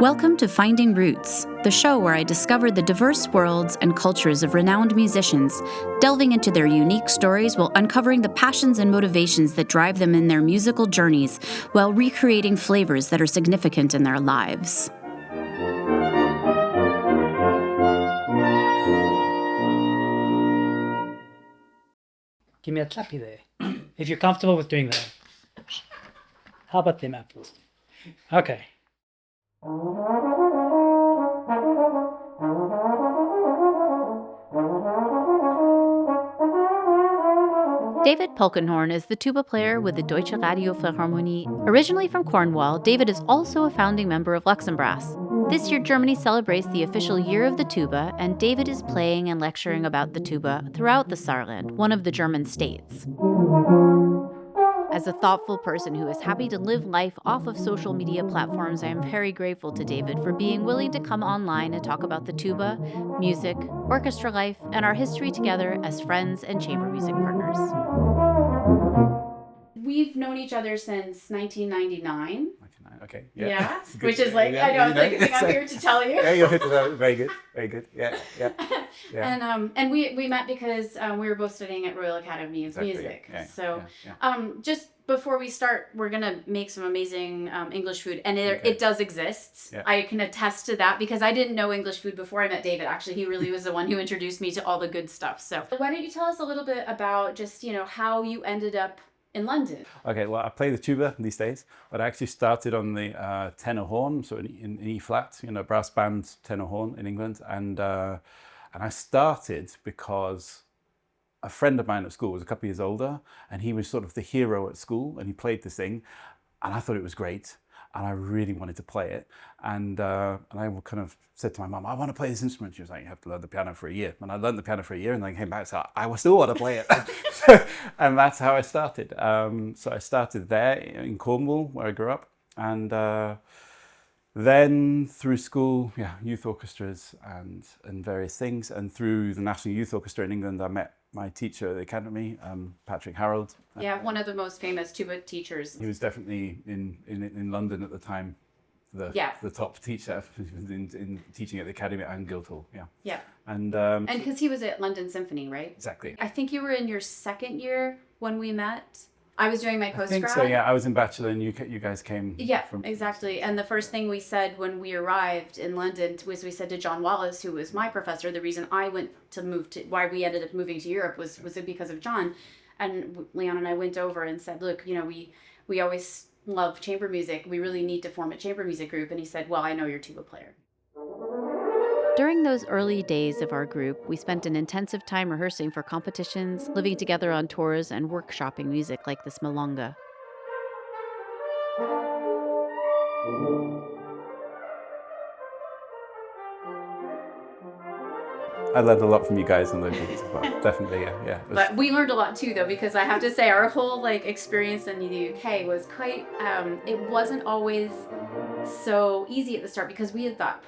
Welcome to Finding Roots, the show where I discover the diverse worlds and cultures of renowned musicians, delving into their unique stories while uncovering the passions and motivations that drive them in their musical journeys, while recreating flavors that are significant in their lives. Give me a clappy there, if you're comfortable with doing that. How about them apples? Okay. David Polkinhorn is the tuba player with the Deutscheradio Philharmonie. Originally from Cornwall, David is also a founding member of Luxembrass. This year, Germany celebrates the official Year of the Tuba, and David is playing and lecturing about the tuba throughout the Saarland, one of the German states. As a thoughtful person who is happy to live life off of social media platforms, I am very grateful to David for being willing to come online and talk about the tuba, music, orchestra life, and our history together as friends and chamber music partners. We've known each other since 1999. Okay. Yeah. Which is like, I know, it's like a thing I'm here to tell you. Yeah, you're very good. Very good. Yeah. And we met because we were both studying at Royal Academy of Music. Yeah. So just before we start, we're going to make some amazing English food. And it does exist. Yeah. I can attest to that because I didn't know English food before I met David. Actually, he really was the one who introduced me to all the good stuff. So why don't you tell us a little bit about just, how you ended up in London? Okay, well, I play the tuba these days, but I actually started on the tenor horn, so in E flat, brass band tenor horn in England, and I started because a friend of mine at school was a couple of years older, and he was sort of the hero at school, and he played this thing, and I thought it was great, and I really wanted to play it, and I kind of said to my mum, I want to play this instrument. She was like, you have to learn the piano for a year. And I learned the piano for a year and then came back and said, I still want to play it. And that's how I started. So I started there in Cornwall, where I grew up. And then through school, youth orchestras and various things. And through the National Youth Orchestra in England, I met my teacher at the academy, Patrick Harold. Yeah, one of the most famous tuba teachers. He was definitely in London at the time. The top teacher in teaching at the Academy and Guildhall, Yeah. And because he was at London Symphony, right? Exactly. I think you were in your second year when we met. I was doing my postgrad. I think so, yeah. I was in bachelor and you guys came. Yeah, exactly. And the first thing we said when we arrived in London was we said to John Wallace, who was my professor, the reason I went to why we ended up moving to Europe was because of John. And Leon and I went over and said, look, we always love chamber music. We really need to form a chamber music group. And he said, well, I know you're a tuba player. During those early days of our group, we spent an intensive time rehearsing for competitions, living together on tours, and workshopping music like this Milonga. I learned a lot from you guys on those gigs as well. Definitely, yeah. But we learned a lot too, though, because I have to say our whole experience in the UK was quite. It wasn't always so easy at the start because we had thought,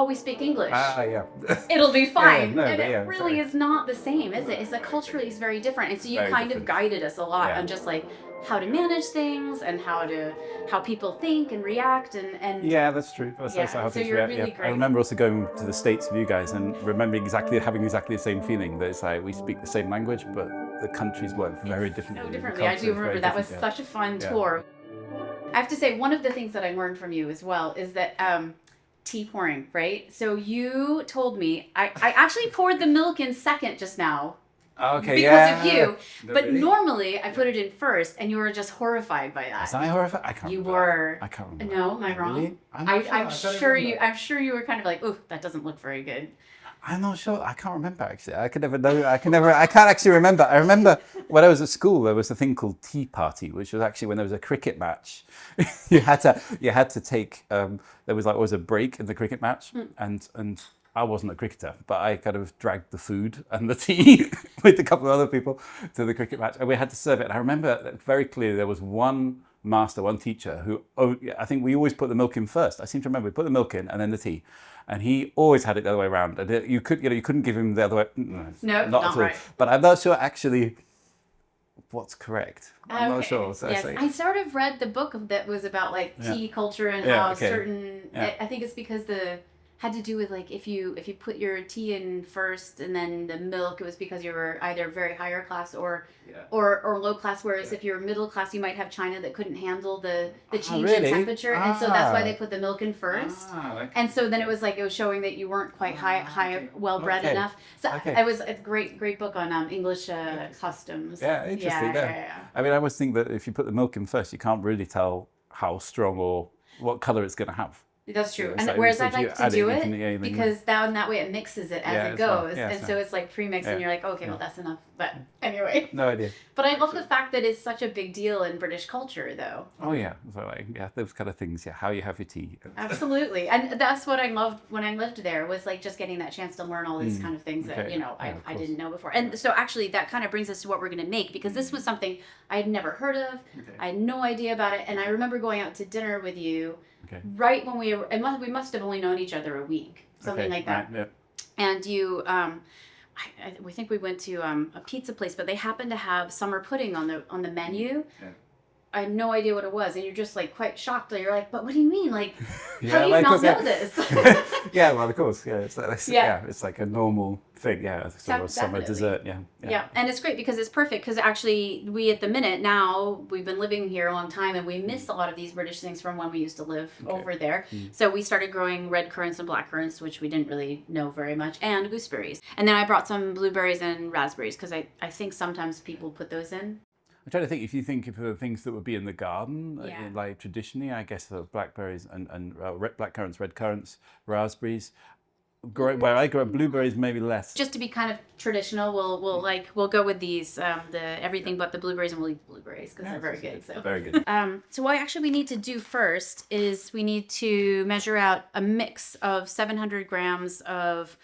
we speak English. Yeah. It'll be fine, and it really is not the same, is it? It's culturally it's very different, and so you kind of guided us a lot on just how to manage things and how people think and react and yeah, that's true. That's how so things you're react. really great. I remember also going to the States with you guys and remembering having exactly the same feeling that it's like we speak the same language, but the countries work very differently. So differently. I do remember that was such a fun tour. I have to say, one of the things that I learned from you as well is that tea pouring, right? So you told me I actually poured the milk in second just now. Okay, because of you. No, but really? Normally I put it in first and you were just horrified by that. Was I horrified? I can't remember. You were. I can't remember. No, am I wrong? Really? I'm sure you were kind of like, ooh, that doesn't look very good. I'm not sure. I can't remember actually. I can't actually remember. I remember when I was at school, there was a thing called tea party, which was actually when there was a cricket match. you had to take. There was always a break in the cricket match, and I wasn't a cricketer, but I kind of dragged the food and the tea with a couple of other people to the cricket match, and we had to serve it. And I remember very clearly there was one teacher who, I think we always put the milk in first. I seem to remember we put the milk in and then the tea. And he always had it the other way around. And you couldn't give him the other way. No, not at all. right. But I'm not sure actually what's correct. I'm not sure. So yes, I sort of read the book that was about like tea culture and how certain. I think it's because had to do with like if you put your tea in first and then the milk, it was because you were either very higher class or low class. Whereas if you're middle class, you might have china that couldn't handle the change in temperature, and so that's why they put the milk in first. And so then it was showing that you weren't quite high well bred enough. So it was a great book on English customs. Yeah, interesting. Yeah. I mean, I always think that if you put the milk in first, you can't really tell how strong or what color it's going to have. That's true. And whereas I like to do it because that way it mixes it as it goes. So it's like pre-mixed and you're like, okay, well, that's enough. But anyway. No idea. But I love the fact that it's such a big deal in British culture, though. Oh, yeah. So, those kind of things. Yeah, how you have your tea. Absolutely. And that's what I loved when I lived there was like just getting that chance to learn all these kind of things that, I didn't know before. And so actually that kind of brings us to what we're going to make because this was something I had never heard of. I had no idea about it. And I remember going out to dinner with you right when we must have only known each other a week, something like that. Right, and you, we think we went to a pizza place, but they happened to have summer pudding on the menu. Yeah. I had no idea what it was, and you're just like quite shocked. You're like, "But what do you mean? Like, how do you not know this?" Yeah, well, of course, it's like a normal thing. Yeah, it's sort of summer dessert. Yeah, and it's great because it's perfect. Because actually, we at the minute now we've been living here a long time, and we miss a lot of these British things from when we used to live over there. So we started growing red currants and black currants, which we didn't really know very much, and gooseberries. And then I brought some blueberries and raspberries because I think sometimes people put those in. I'm trying to think, if you think of the things that would be in the garden, like traditionally, I guess blackberries and black currants, red currants, raspberries. Where I grew up, blueberries maybe less. Just to be kind of traditional, we'll go with these, everything but the blueberries, and we'll eat blueberries because they're very good. So. Very good. So what actually we need to do first is we need to measure out a mix of 700 grams of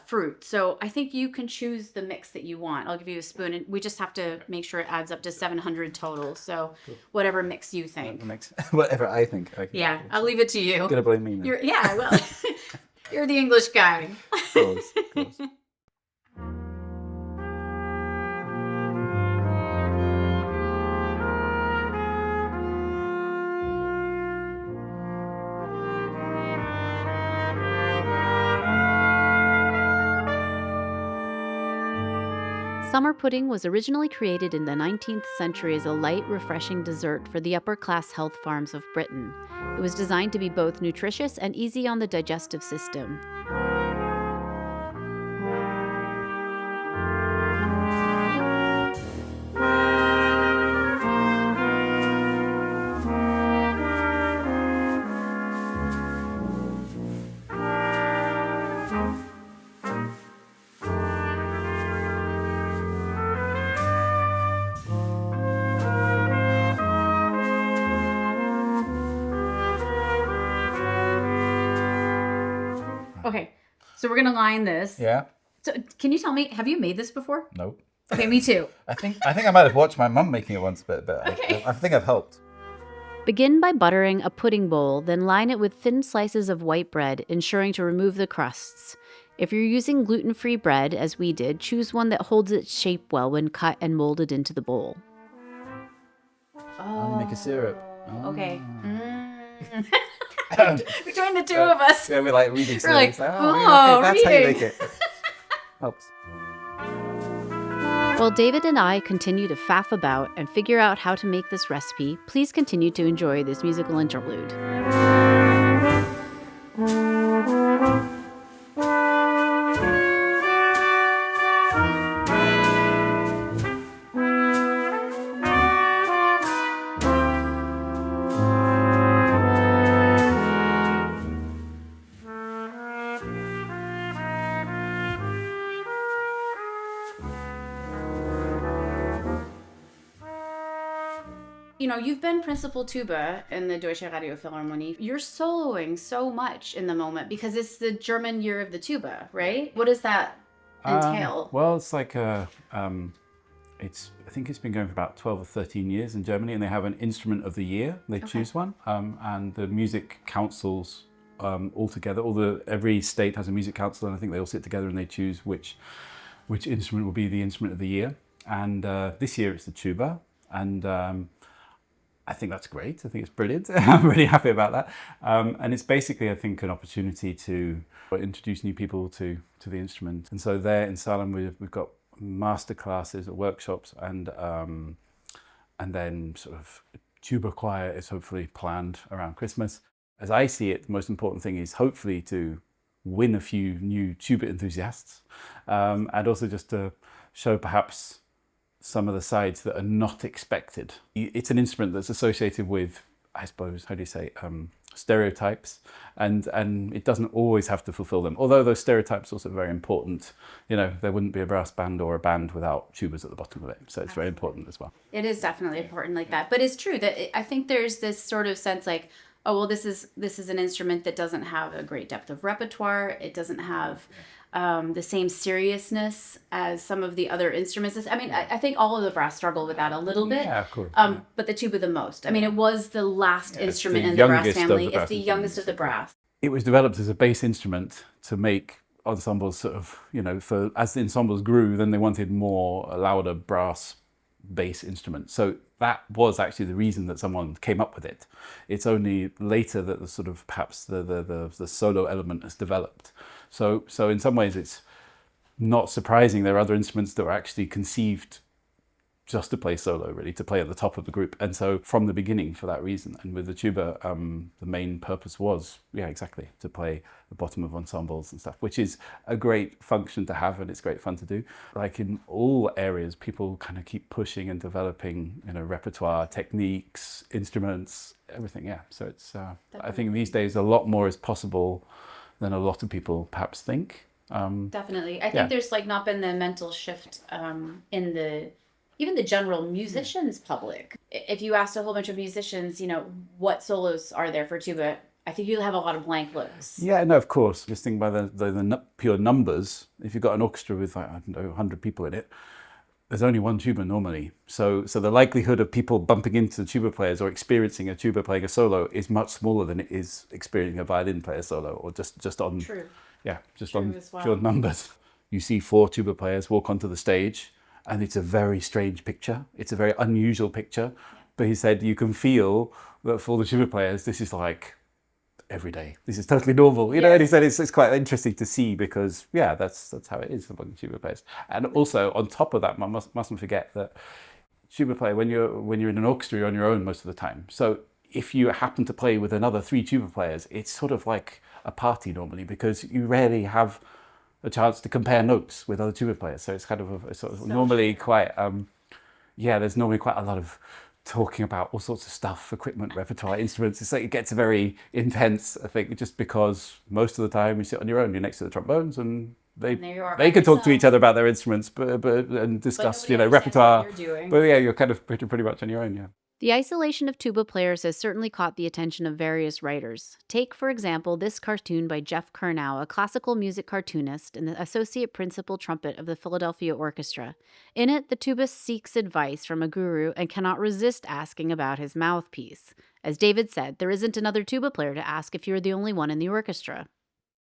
fruit. So I think you can choose the mix that you want. I'll give you a spoon, and we just have to make sure it adds up to 700 total. So whatever mix you think. Whatever I think. Okay. Yeah, I'll leave it to you. You're gonna blame me now. Well, you're the English guy. Of course. Summer pudding was originally created in the 19th century as a light, refreshing dessert for the upper-class health farms of Britain. It was designed to be both nutritious and easy on the digestive system. Okay, so we're gonna line this. Yeah. So, can you tell me? Have you made this before? Nope. Okay, me too. I think I might have watched my mum making it once, but okay. I think I've helped. Begin by buttering a pudding bowl, then line it with thin slices of white bread, ensuring to remove the crusts. If you're using gluten-free bread, as we did, choose one that holds its shape well when cut and molded into the bowl. Oh, make a syrup. Oh. Okay. Between the two of us. Yeah, we're like reading We're like, okay, reading. that's how you make it. Helps. While David and I continue to faff about and figure out how to make this recipe, please continue to enjoy this musical interlude. You know, you've been principal tuba in the Deutscheradio Philharmonie. You're soloing so much in the moment because it's the German year of the tuba, right? What does that entail? Well, it's like I think it's been going for about 12 or 13 years in Germany, and they have an instrument of the year. They choose one, and the music councils all together. Every state has a music council, and I think they all sit together and they choose which instrument will be the instrument of the year. And this year it's the tuba, and I think that's great. I think it's brilliant. I'm really happy about that. And it's basically, I think, an opportunity to introduce new people to the instrument. And so there in Saarland, we've got master classes or workshops, and then sort of tuba choir is hopefully planned around Christmas. As I see it, the most important thing is hopefully to win a few new tuba enthusiasts, and also just to show perhaps some of the sides that are not expected. It's an instrument that's associated with, I suppose, how do you say, stereotypes, and it doesn't always have to fulfill them. Although those stereotypes are also very important. You know, there wouldn't be a brass band or a band without tubas at the bottom of it. So it's very important as well. It is definitely important like that. But it's true that I think there's this sort of sense like, oh, well, this is an instrument that doesn't have a great depth of repertoire. It doesn't have the same seriousness as some of the other instruments. I mean, I think all of the brass struggle with that a little bit. Yeah, of course. But the tuba the most. I mean, it was the last instrument in the brass family. It's the youngest of the brass. It was developed as a bass instrument to make ensembles sort of, you know, as the ensembles grew, then they wanted more louder brass bass instrument. So that was actually the reason that someone came up with it. It's only later that the sort of perhaps the solo element has developed. So in some ways it's not surprising there are other instruments that were actually conceived just to play solo, really, to play at the top of the group. And so from the beginning, for that reason, and with the tuba, the main purpose was, yeah, exactly, to play the bottom of ensembles and stuff, which is a great function to have, and it's great fun to do. Like in all areas, people kind of keep pushing and developing, you know, repertoire, techniques, instruments, everything, yeah. So it's, I think these days a lot more is possible than a lot of people perhaps think. Definitely. I think there's like not been the mental shift in even the general musicians public. If you asked a whole bunch of musicians, you know, what solos are there for tuba, I think you'll have a lot of blank looks. Yeah, no, of course. Just think by the pure numbers. If you've got an orchestra with, like, I don't know, 100 people in it, there's only one tuba normally. So the likelihood of people bumping into the tuba players or experiencing a tuba playing a solo is much smaller than it is experiencing a violin play a solo, or just on, True. Yeah, just True on as well. pure numbers. You see 4 tuba players walk onto the stage, and it's a very strange picture. It's a very unusual picture. But he said you can feel that for the tuba players, this is like every day. This is totally normal, you know. And he said it's quite interesting to see because, yeah, that's how it is among tuba players. And also on top of that, man mustn't forget that tuba player, when you're in an orchestra, you're on your own most of the time. So if you happen to play with another 3 tuba players, it's sort of like a party normally, because you rarely have a chance to compare notes with other tuba players. So it's kind of normally quite, there's normally quite a lot of talking about all sorts of stuff, equipment, repertoire, instruments. It's like it gets very intense, I think, just because most of the time you sit on your own, you're next to the trombones, and they can talk to each other about their instruments, and discuss, you know, repertoire. But yeah, you're kind of pretty much on your own, yeah. The isolation of tuba players has certainly caught the attention of various writers. Take, for example, this cartoon by Jeff Kernow, a classical music cartoonist and the associate principal trumpet of the Philadelphia Orchestra. In it, the tubist seeks advice from a guru and cannot resist asking about his mouthpiece. As David said, there isn't another tuba player to ask if you're the only one in the orchestra.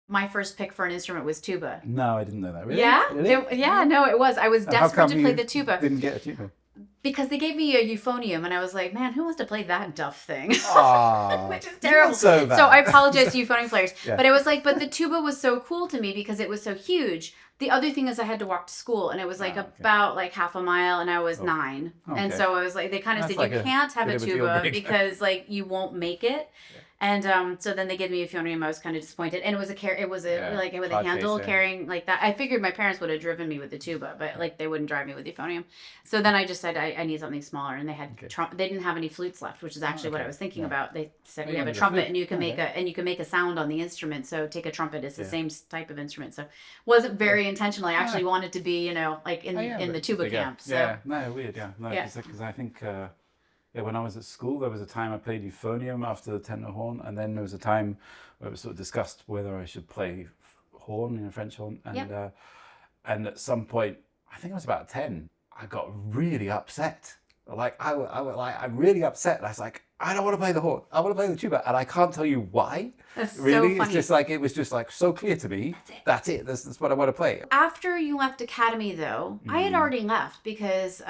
My first pick for an instrument was tuba. No, I didn't know that. Really? Yeah? Really? No, it was. I was desperate to play the tuba. Didn't get a tuba. Because they gave me a euphonium, and I was like, man, who wants to play that duff thing? Which is terrible. So I apologize to euphonium players. Yeah. But it was like, but the tuba was so cool to me because it was so huge. The other thing is I had to walk to school, and it was like about like half a mile, and I was 9. Okay. And so I was like, they kind of said, you can't have a tuba because like you won't make it. Yeah. And so then they gave me a euphonium. I was kind of disappointed, and it was like with a handle carrying like that. I figured my parents would have driven me with the tuba, but like they wouldn't drive me with the euphonium. So then I just said I need something smaller, and they had they didn't have any flutes left, which is actually what I was thinking about. They said we have a trumpet, and you can make a sound on the instrument. So take a trumpet; it's the same type of instrument. So wasn't very intentional. I actually wanted to be, you know, like in the tuba camp. So. Yeah, no, weird, yeah, no, because I think. Yeah, when I was at school, there was a time I played euphonium after the tenor horn, and then there was a time where it was sort of discussed whether I should play horn, you know, French horn, and at some point, I think I was about 10, I got really upset. I'm really upset. I was like, I don't want to play the horn. I want to play the tuba. And I can't tell you why. That's Really, so funny. it's just like, it was just like so clear to me. That's it. That's what I want to play. After you left Academy, though, I Mm. had already left because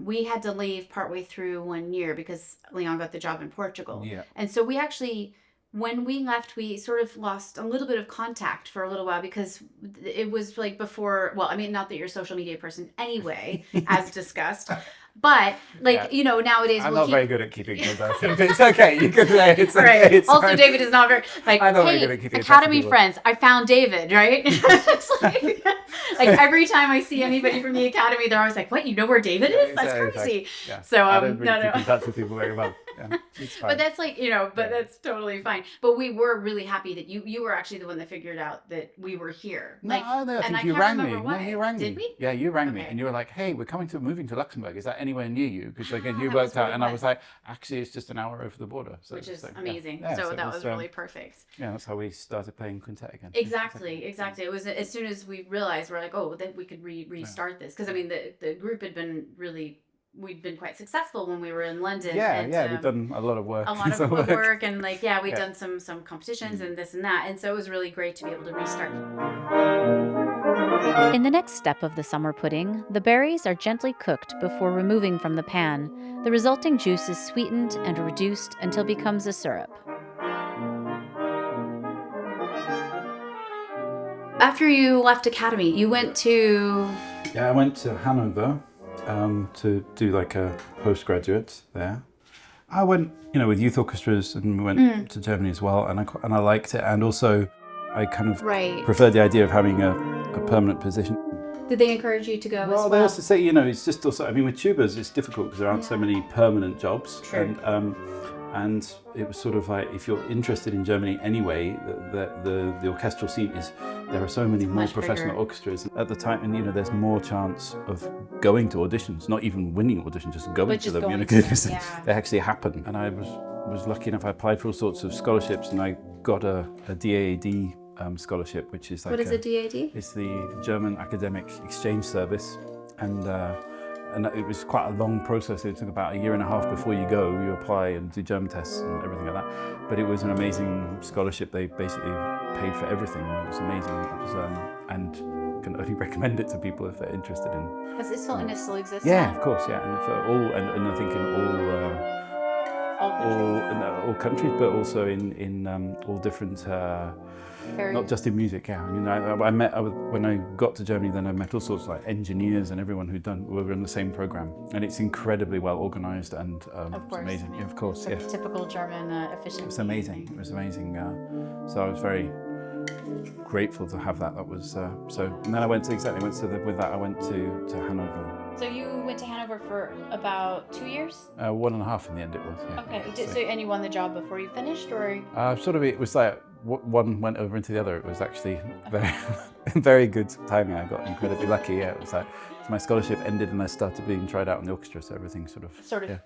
we had to leave partway through 1 year because Leon got the job in Portugal. Yeah. And so we actually, when we left, we sort of lost a little bit of contact for a little while because it was like before, well, I mean, not that you're a social media person anyway, as discussed. But like, you know, nowadays I'm we'll not keep... very good at keeping good stuff. It's okay. You can say it's Right. okay. It's Also, fine. David is not very like. I'm not very Hey, good at keeping in touch with Academy people. friends, I found David. Right? It's like every time I see anybody from the Academy, they're always like, "What? You know where David is? That's It's like, crazy." yeah. So I don't really no. keep in touch with people very well. Yeah, it's fine. But that's like, you know, but Yeah. that's totally fine. But we were really happy that you were actually the one that figured out that we were here. No, Like, I and think you can't rang me. remember No, why. you rang Did me. we? Yeah, you rang me, Okay. and you were like, "Hey, we're moving to Luxembourg. Is that anywhere near you?" Because like, and you that was worked what out, it and I was. was like, "Actually, it's just an hour over the border." So, Which is so, yeah. amazing. Yeah, so it that was really perfect. Yeah, that's how we started playing quintet again. Exactly. It was as soon as we realized, we're like, oh, then we could restart this. Because I mean, the group had been we'd been quite successful when we were in London. Yeah, and, we've done a lot of work. a lot of Some work and like, we'd Yeah. Mm-hmm. done some competitions and this and that. And so it was really great to be able to restart. In the next step of the summer pudding, the berries are gently cooked before removing from the pan. The resulting juice is sweetened and reduced until it becomes a syrup. After you left Academy, you went to... Yeah, I went to Hanover to do like a postgraduate there. I went, with youth orchestras, and we went to Germany as well, and I liked it, and also I kind of preferred the idea of having a permanent position. Did they encourage you to go as well? Well, they also say, it's just also, I mean, with tubas, it's difficult because there aren't so many permanent jobs. True. And it was sort of like, if you're interested in Germany anyway, the orchestral scene there are so many more professional bigger. orchestras at the time, and there's more chance of going to auditions, not even winning auditions, just going to them, because they actually happen. And I was lucky enough, I applied for all sorts of scholarships, and I got a DAAD scholarship, which is like... What is a DAD? It's the German Academic Exchange Service, and it was quite a long process. It took about 1.5 years before you go. You apply and do German tests and everything like that. But it was an amazing scholarship. They basically paid for everything. It was amazing. It was, and can only recommend it to people if they're interested in. Does it still exist? Yeah, now? of course, yeah, and for all, and I think in all countries, but also in all different. Not just in music, yeah. I mean, I met when I got to Germany. Then I met all sorts of like engineers and everyone were in the same program, and it's incredibly well organised and it's amazing. Yeah, of course, Like yeah. typical German efficiency. It was amazing. It was amazing. So I was very grateful to have that. That was so. And then I went to with that. I went to Hanover. So you went to Hanover for about 2 years? 1.5 in the end it was. Yeah. Okay. And you won the job before you finished, or? Sort of. It was like one went over into the other. It was actually very, very good timing. I got incredibly lucky. Yeah, it was like my scholarship ended and I started being tried out in the orchestra, so everything sort of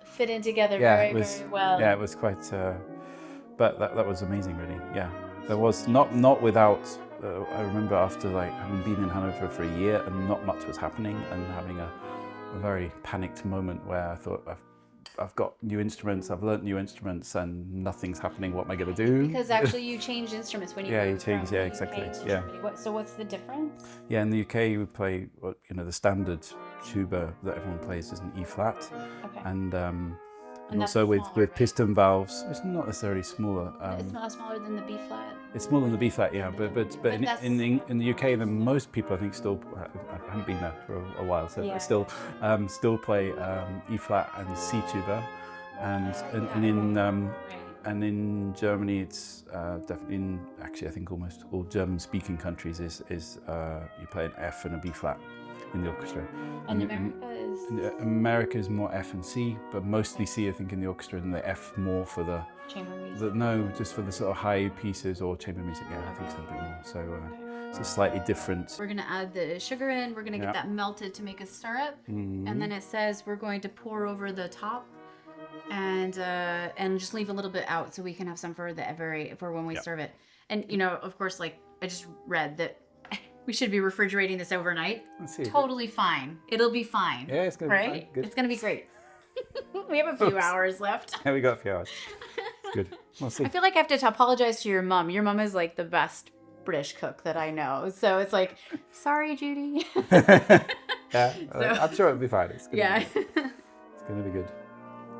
fit in together very well. Yeah, it was quite. But that was amazing, really. Yeah, there was not without. I remember after like having been in Hanover for a year and not much was happening, and having a very panicked moment where I thought, I've got new instruments, I've learnt new instruments, and nothing's happening. What am I going to do? Because actually you changed instruments when you moved from the exactly. UK to Yeah. Germany. So what's the difference? Yeah, in the UK you would play the standard tuba that everyone plays is an E flat, Okay. and And that's also with smaller, right? piston valves, it's not necessarily smaller. It's not smaller than the B flat. It's smaller than the B flat, yeah, but in the UK, then most people I think still, I haven't been there for a while, so still play E flat and C tuba, and in Germany it's definitely actually I think almost all German speaking countries is you play an F and a B flat in the orchestra. And America is more F and C, but mostly C I think in the orchestra, and the F more for the chamber music. just for the sort of high pieces or chamber music. Yeah, I think so a bit more. So it's a slightly different. We're gonna add the sugar in. We're gonna get that melted to make a syrup, and then it says we're going to pour over the top, and just leave a little bit out so we can have some for when we serve it. And of course, like I just read that we should be refrigerating this overnight. Let's see. Totally fine. It'll be fine. Yeah, it's gonna be fine. Good. It's gonna be great. We have a few hours left. Yeah, we got a few hours. It's good. We'll see. I feel like I have to apologize to your mom. Your mom is like the best British cook that I know. So it's like, sorry, Judy. Yeah, I'm sure it'll be fine. It's gonna be good. Yeah. It's going to be good.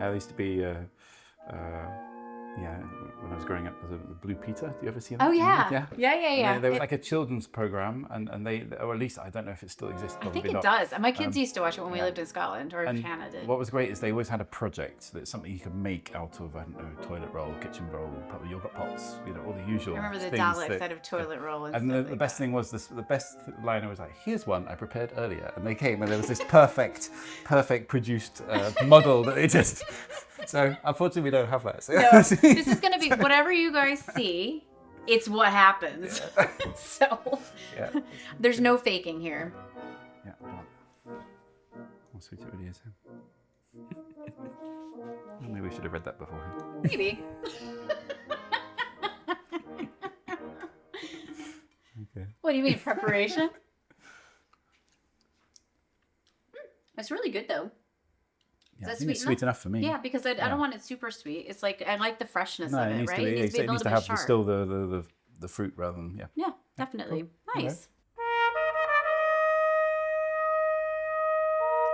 I used to be, when I was growing up, the Blue Peter. Do you ever see that? Oh, yeah. Yeah. Yeah. They were like a children's program, and they, or at least I don't know if it still exists. I Probably think it not. does. My kids used to watch it when we yeah. lived in Scotland or And Canada. what was great is they always had a project that's something you could make out of, I don't know, toilet roll, kitchen roll, probably yogurt pots, all the usual. I remember the things Daleks out of toilet roll and the best thing was the best liner was like, here's one I prepared earlier, and they came and there was this perfect produced model that they just. So unfortunately we don't have that. So. No, this is going to be whatever you guys see. It's what happens. Yeah. So there's no faking here. Yeah. How sweet it really is. Maybe we should have read that beforehand. Maybe. Okay. What do you mean, preparation? It's really good though. Yeah, I Is that think it's sweet enough for me. Yeah, because I don't want it super sweet. It's like I like the freshness of it it, needs right? to be, It needs to be a it needs little to bit have sharp. still the fruit rather than Yeah, definitely. Cool. Nice.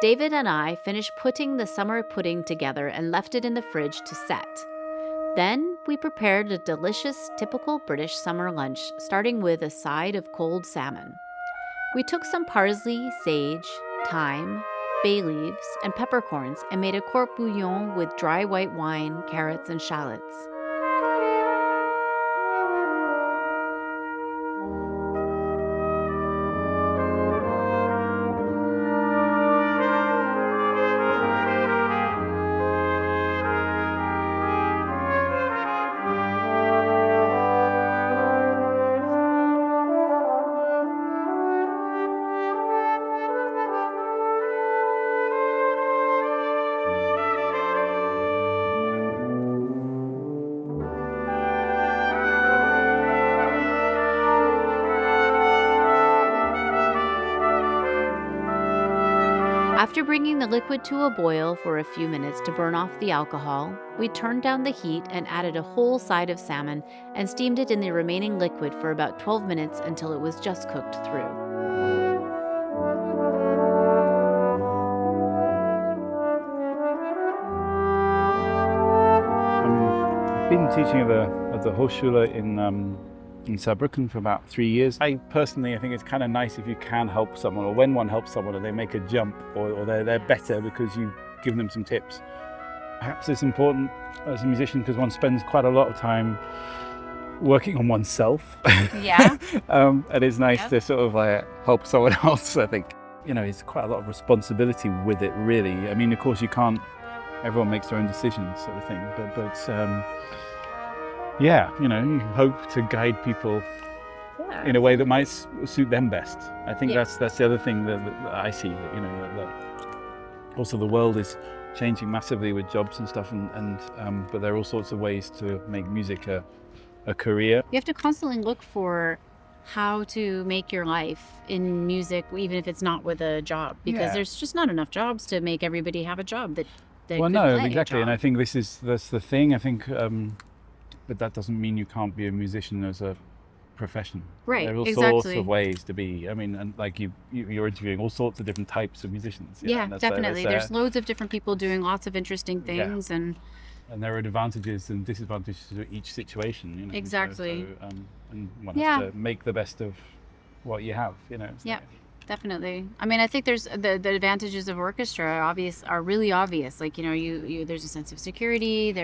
David and I finished putting the summer pudding together and left it in the fridge to set. Then we prepared a delicious, typical British summer lunch, starting with a side of cold salmon. We took some parsley, sage, thyme, bay leaves, and peppercorns and made a court bouillon with dry white wine, carrots, and shallots. After bringing the liquid to a boil for a few minutes to burn off the alcohol, we turned down the heat and added a whole side of salmon and steamed it in the remaining liquid for about 12 minutes until it was just cooked through. I've been teaching at the Hochschule in Saarbrücken for about 3 years. I think it's kind of nice if you can help someone, or when one helps someone and they make a jump, or they're better because you give them some tips. Perhaps it's important as a musician because one spends quite a lot of time working on oneself. Yeah. And it's nice to sort of help someone else, I think. It's quite a lot of responsibility with it, really. I mean, of course, everyone makes their own decisions, sort of thing, but you hope to guide people in a way that might suit them best. I think that's the other thing that I see, that also the world is changing massively with jobs and stuff, but there are all sorts of ways to make music a career. You have to constantly look for how to make your life in music, even if it's not with a job, because there's just not enough jobs to make everybody have a job that well, no, exactly, and I think that's the thing. I think. But that doesn't mean you can't be a musician as a profession. Right, there are all sorts of ways to be. I mean, and like you're interviewing all sorts of different types of musicians. Yeah, definitely. There's loads of different people doing lots of interesting things, and there are advantages and disadvantages to each situation. Exactly. And one has to make the best of what you have. Yeah. Definitely. I mean, I think there's the advantages of orchestra are really obvious. Like, there's a sense of security.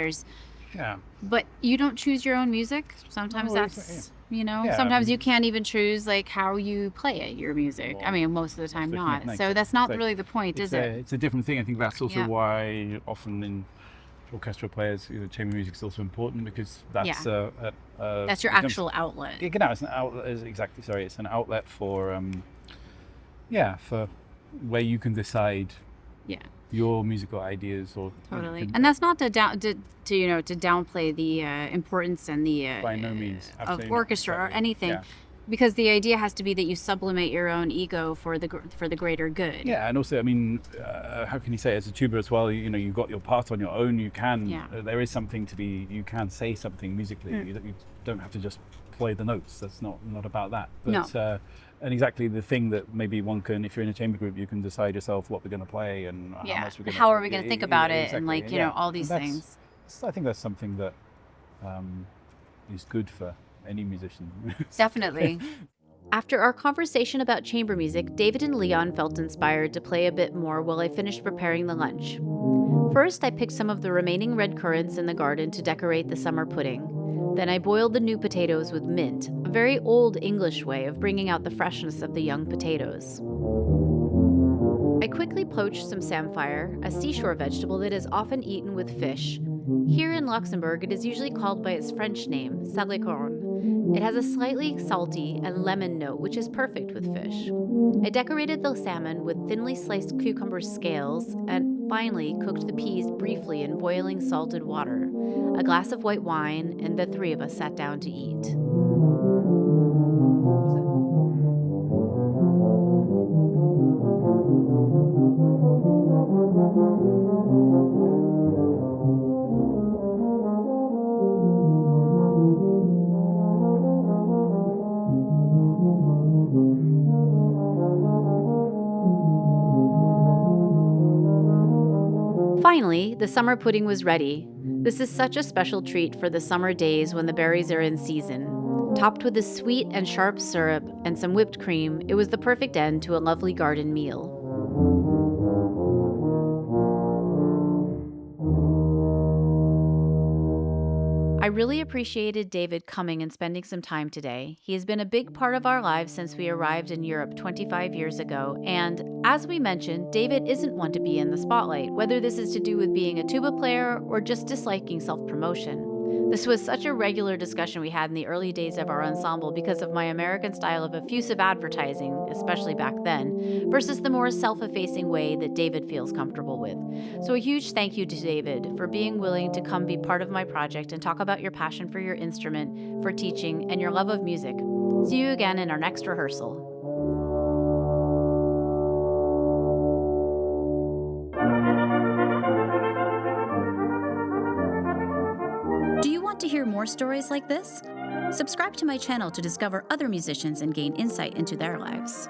But you don't choose your own music. Sometimes sometimes you can't even choose like how you play it, your music. I mean, most of the time not. So that's not really the point, is it? It's a different thing. I think that's also why often in orchestra players, chamber music is also important, because that's that's your actual outlet. It's an outlet. It's an outlet for for where you can decide your musical ideas, or totally. And that's not to downplay the importance and the by no means of orchestra or anything. Because the idea has to be that you sublimate your own ego for the greater good. Yeah, and also, I mean, how can you say it as a tuba as well? You know, you've got your part on your own. You can. There is something to be. You can say something musically. You don't have to just play the notes. That's not about that. But, no. And exactly the thing that maybe one can, if you're in a chamber group, you can decide yourself what we're going to play and how much we're going to. How are we going to think about it, exactly. And like all these things. I think that's something that is good for any musician. Definitely. After our conversation about chamber music, David and Leon felt inspired to play a bit more while I finished preparing the lunch. First, I picked some of the remaining red currants in the garden to decorate the summer pudding. Then I boiled the new potatoes with mint, a very old English way of bringing out the freshness of the young potatoes. I quickly poached some samphire, a seashore vegetable that is often eaten with fish. Here in Luxembourg, it is usually called by its French name, salicorne. It has a slightly salty and lemon note, which is perfect with fish. I decorated the salmon with thinly sliced cucumber scales and finally cooked the peas briefly in boiling salted water, a glass of white wine, and the three of us sat down to eat. Finally, the summer pudding was ready. This is such a special treat for the summer days when the berries are in season. Topped with a sweet and sharp syrup and some whipped cream, it was the perfect end to a lovely garden meal. I really appreciated David coming and spending some time today. He has been a big part of our lives since we arrived in Europe 25 years ago, and as we mentioned, David isn't one to be in the spotlight, whether this is to do with being a tuba player or just disliking self-promotion. This was such a regular discussion we had in the early days of our ensemble because of my American style of effusive advertising, especially back then, versus the more self-effacing way that David feels comfortable with. So a huge thank you to David for being willing to come be part of my project and talk about your passion for your instrument, for teaching, and your love of music. See you again in our next rehearsal. Do you want to hear more stories like this? Subscribe to my channel to discover other musicians and gain insight into their lives.